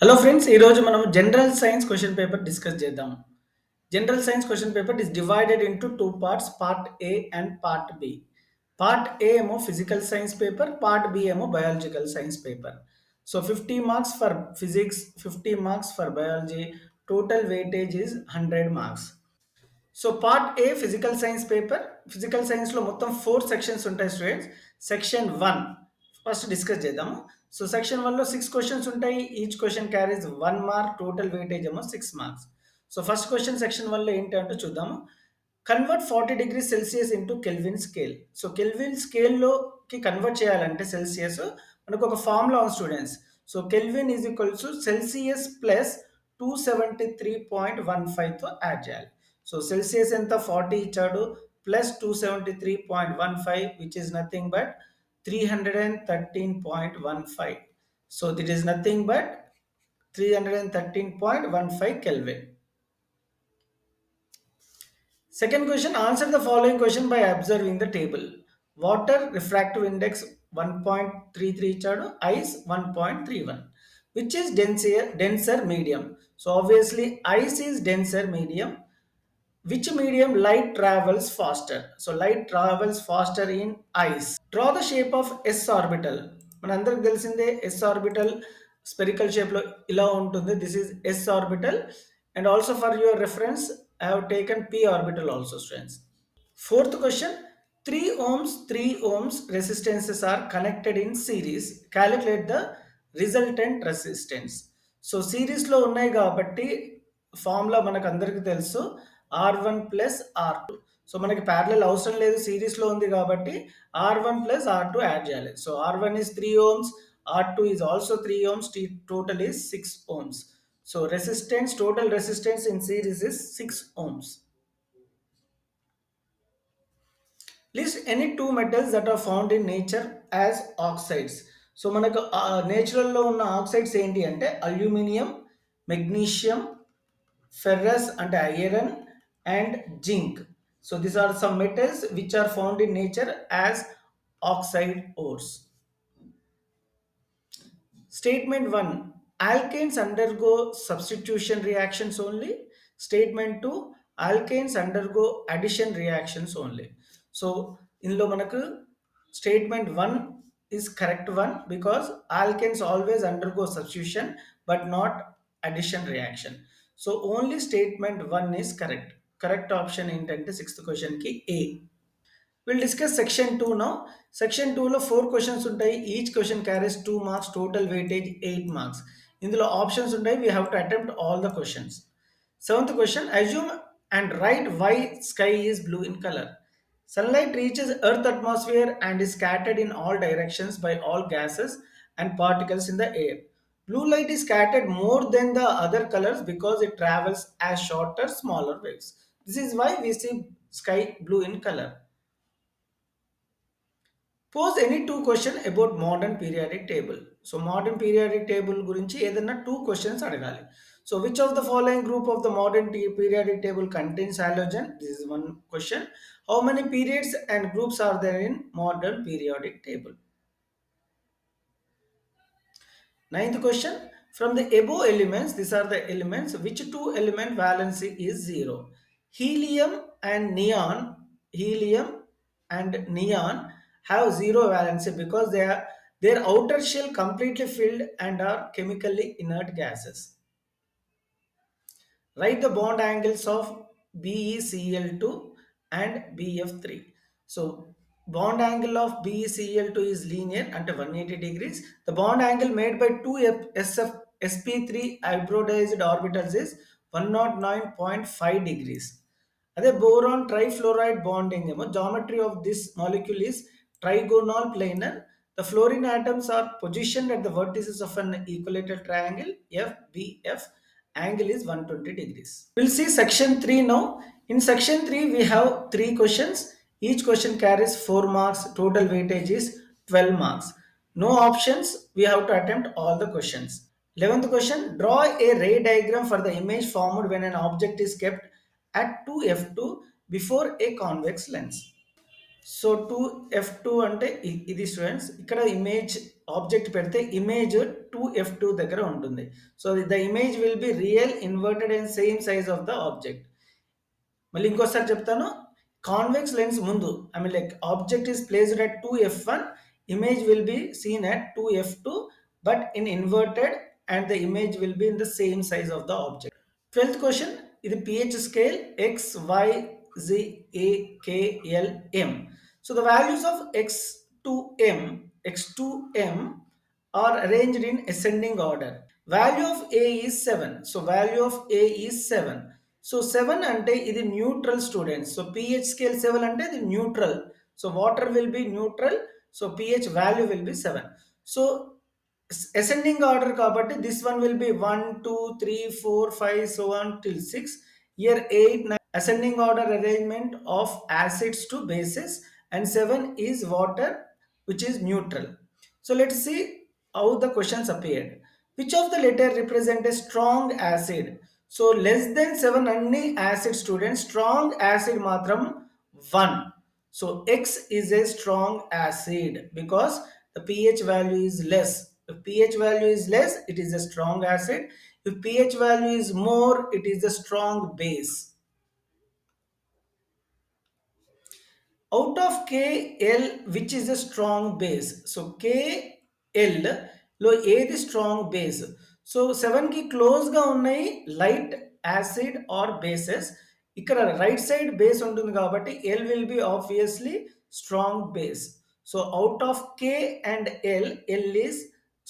Hello friends, ఈరోజు మనం general science question paper discuss చేద్దాం. General science question paper is divided into two parts, part A and part B. Part A ఏమో physical science paper, part B ఏమో biological science paper. So 50 marks for physics, 50 marks for biology, total weightage is 100 marks. So part A physical science paper. Physical సైన్స్లో మొత్తం 4 sections ఉంటాయి students. Section 1 first discuss చేద్దాము. So section 1లో 6 questions ఉంటాయి. Each question carries 1 mark, total weightage ఏమో 6 marks. So first question section 1లో ఏంటి అంటే చూద్దాము. Convert 40 degree Celsius into Kelvin scale. So Kelvin స్కేల్లోకి కన్వర్ట్ చేయాలంటే సెల్సియస్ మనకు ఒక ఫార్ములా ఉంది students. So Kelvin is equals to Celsius plus 273.15తో యాడ్ చేయాలి. సో సెల్సియస్ ఎంత 40 ఇచ్చాడు, plus 273.15 which is nothing but 313.15. So that is nothing but 313.15 Kelvin. Second question, answer the following question by observing the table. Water refractive index 1.33 ఇచ్చాడు, ice 1.31. Which is denser medium? So obviously ice is denser medium. Which medium light travels faster? So light travels faster in ice. Draw the shape of s orbital. మనందరికి తెలిసిందే s orbital spherical shape లో ఇలా ఉంటుంది. This is s orbital, and also for your reference I have taken p orbital also, students. Fourth question, 3 ohms, 3 ohms resistances are connected in series. Calculate the resultant resistance. So సిరీస్లో ఉన్నాయి కాబట్టి formula మనకు అందరికీ తెలుసు, R1 plus R2. So మనకి parallel అవసరం లేదు, సిరీస్లో ఉంది కాబట్టి R1 ప్లస్ R2 యాడ్ చేయాలి. So R1 is 3 ohms, R2 is also 3 ohms, total is 6 ohms. So resistance, total resistance in series is 6 ohms. List any two metals that are found in nature as oxides. So మనకు నేచురల్లో ఉన్న oxides ఏంటి అంటే aluminium, magnesium, ferrous అంటే iron, and zinc. So these are some metals which are found in nature as oxide ores. Statement 1, alkanes undergo substitution reactions only. Statement 2, alkanes undergo addition reactions only. So ఇందులో మనకు statement 1 is correct one because alkanes always undergo substitution but not addition reaction. So only statement 1 is correct. Correct option ఏంటంటే sixth question కి A. We'll discuss section 2 now. Section 2 లో 4 questions ఉంటాయి. Each question carries 2 marks, total weightage 8 marks. ఇందులో options ఉంటాయి. We have to attempt all the questions. Seventh question, assume and write why sky is blue in color. Sunlight reaches earth atmosphere and is scattered in all directions by all gases and particles in the air. Blue light is scattered more than the other colors because it travels as shorter, smaller waves. This is why we see sky blue in color. Pose any two question about modern periodic table. So modern periodic table గురించి ఏదైనా 2 questions అడగాలి. So which of the following group of the modern periodic table contains halogen? This is one question. How many periods and groups are there in modern periodic table? Ninth question, from the above elements, these are the elements, which two element valency is 0? Helium and neon, helium and neon have 0 valency because their outer shell completely filled and are chemically inert gases. Write the bond angles of BeCl2 and BF3. So bond angle of BeCl2 is linear at 180 degrees. The bond angle made by two sp3 hybridized orbitals is 109.5 degrees. Other boron trifluoride bonding, geometry of this molecule is trigonal planar. The fluorine atoms are positioned at the vertices of an equilateral triangle FBF. Angle is 120 degrees. We'll see section 3 now. In section 3, we have 3 questions. Each question carries 4 marks. Total weightage is 12 marks. No options. We have to attempt all the questions. 11th question, draw a ray diagram for the image formed when an object is kept at 2f2 before a convex lens. So 2F2 అంటే ఇది students ఇక్కడ image object పెడితే image 2F2 దగ్గర ఉంటుంది. So the image will be real inverted and same size of the object. మళ్ళీ ఇంకోసారి చెప్తాను. Convex lens ముందు I mean like object is placed at 2F1, image will be seen at 2F2 but in inverted, and the image will be in the same size of the object. 12th question, ఇది pH scale x, y, z, a, k, l, m. So the values of x to m are arranged in ascending order. Value of a is 7. So value of a is 7. So 7 ante ఇది neutral students. So pH scale 7 ante ఇది neutral. So water will be neutral. So pH value will be 7. So ascending order kabatti this one will be 1 2 3 4 5 so on till 6. Here 8 9 ascending order arrangement of acids to bases, and 7 is water which is neutral. So let's see how the questions appeared. Which of the letter represent a strong acid? So less than 7 anni acid students, strong acid matram 1. So X is a strong acid because the pH value is less. If pH value is less, it is a strong acid. If pH value is more, it is a strong base. Out of KL, which is a strong base? So KL లో ఏది strong base? So 7కి క్లోజ్గా ఉన్నాయి light acid or bases. ఇక్కడ right side base ఉంటుంది కాబట్టి L will be obviously strong base. So out of K and L is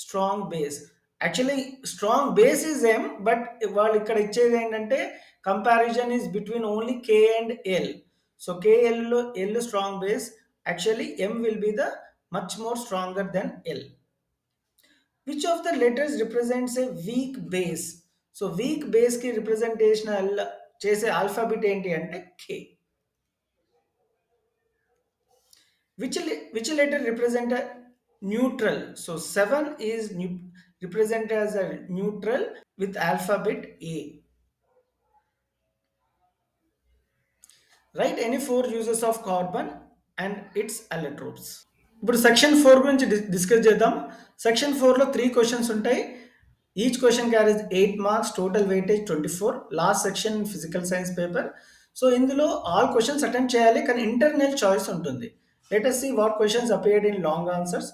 strong base. Actually strong base is M, but వాళ్ళు ఇక్కడ ఇచ్చేది ఏంటంటే comparison is between only K and L. So KL లో L strong base, actually M will be the much more stronger than L. Which of the letters represents a weak base? So weak base ki representation చేసే alphabet ఏంటి అంటే K. Which letter represent a neutral? So 7 is represented as a neutral with alphabet A. Write any four uses of carbon and its allotropes. ఇప్పుడు section 4 గురించి discuss చేద్దాం. Section 4లో 3 questions ఉంటాయి. Each question carries 8 marks, total weightage 24. Last section physical science paper. So ఇందులో all questions attempt చేయాలి, కానీ internal choice ఉంటుంది. Let us see what questions appeared in long answers.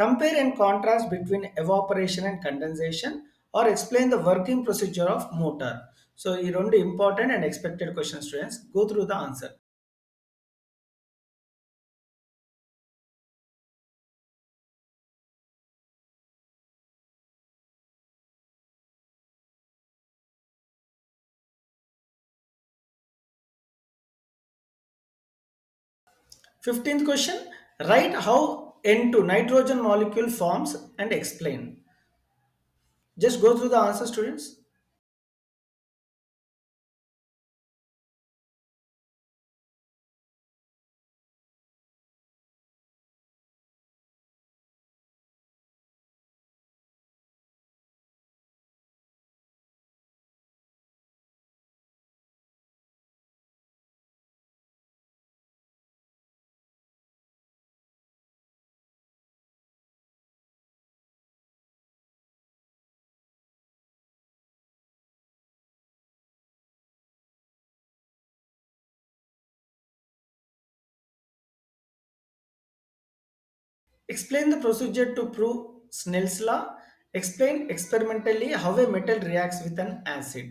Compare and contrast between evaporation and condensation, or explain the working procedure of motor. So ఈ రెండు important and expected questions students. Go through the answer. 15th question, write how N2 nitrogen molecule forms and explain. Just go through the answer students. Explain the procedure to prove Snell's law. Explain experimentally how a metal reacts with an acid.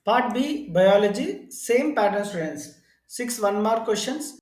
Part B, biology, same pattern students. 6 1 mark questions.